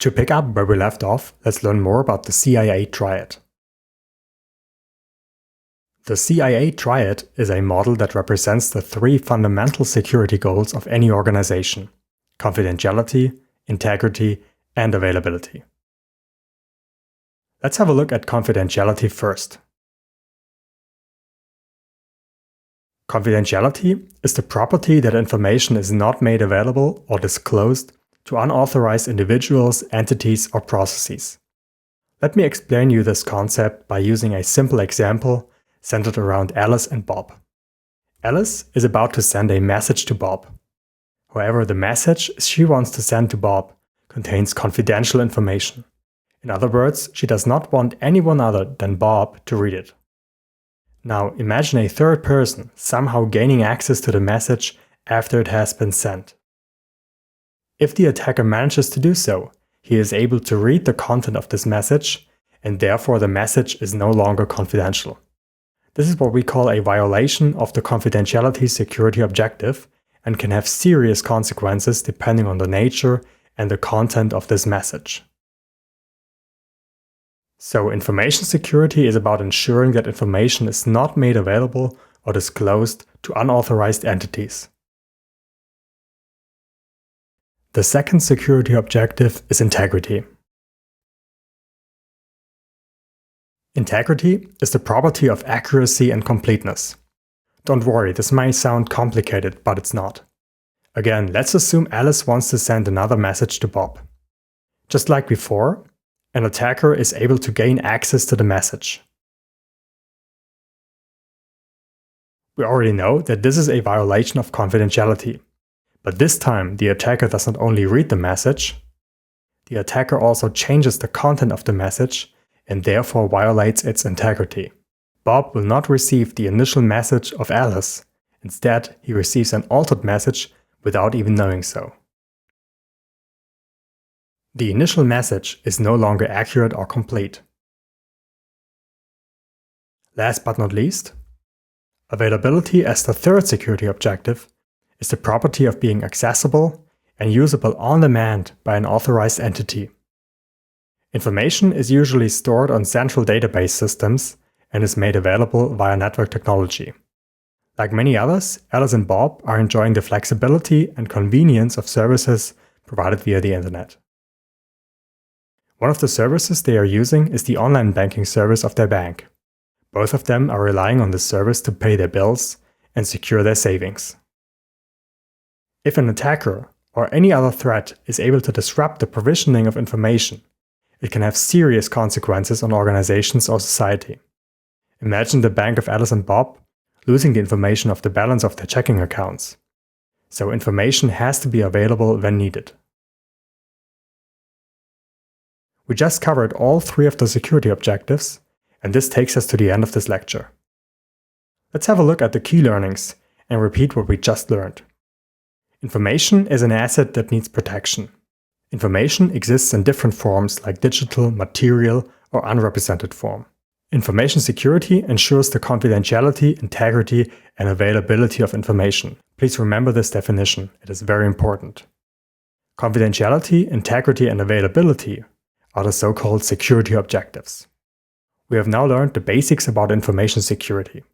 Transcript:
To pick up where we left off, let's learn more about the CIA Triad. The CIA Triad is a model that represents the three fundamental security goals of any organization: confidentiality, integrity, and availability. Let's have a look at confidentiality first. Confidentiality is the property that information is not made available or disclosed to unauthorized individuals, entities, or processes. Let me explain you this concept by using a simple example centered around Alice and Bob. Alice is about to send a message to Bob. However, the message she wants to send to Bob contains confidential information. In other words, she does not want anyone other than Bob to read it. Now imagine a third person somehow gaining access to the message after it has been sent. If the attacker manages to do so, he is able to read the content of this message, and therefore the message is no longer confidential. This is what we call a violation of the confidentiality security objective and can have serious consequences depending on the nature and the content of this message. So, information security is about ensuring that information is not made available or disclosed to unauthorized entities. The second security objective is integrity. Integrity is the property of accuracy and completeness. Don't worry, this may sound complicated, but it's not. Again, let's assume Alice wants to send another message to Bob. Just like before, an attacker is able to gain access to the message. We already know that this is a violation of confidentiality. But this time, the attacker does not only read the message, the attacker also changes the content of the message and therefore violates its integrity. Bob will not receive the initial message of Alice. Instead, he receives an altered message without even knowing so. The initial message is no longer accurate or complete. Last but not least, availability as the third security objective is the property of being accessible and usable on demand by an authorized entity. Information is usually stored on central database systems and is made available via network technology. Like many others, Alice and Bob are enjoying the flexibility and convenience of services provided via the internet. One of the services they are using is the online banking service of their bank. Both of them are relying on this service to pay their bills and secure their savings. If an attacker or any other threat is able to disrupt the provisioning of information, it can have serious consequences on organizations or society. Imagine the bank of Alice and Bob losing the information of the balance of their checking accounts. So information has to be available when needed. We just covered all three of the security objectives, and this takes us to the end of this lecture. Let's have a look at the key learnings and repeat what we just learned. Information is an asset that needs protection. Information exists in different forms like digital, material, or unrepresented form. Information security ensures the confidentiality, integrity, and availability of information. Please remember this definition, it is very important. Confidentiality, integrity, and availability are the so-called security objectives. We have now learned the basics about information security.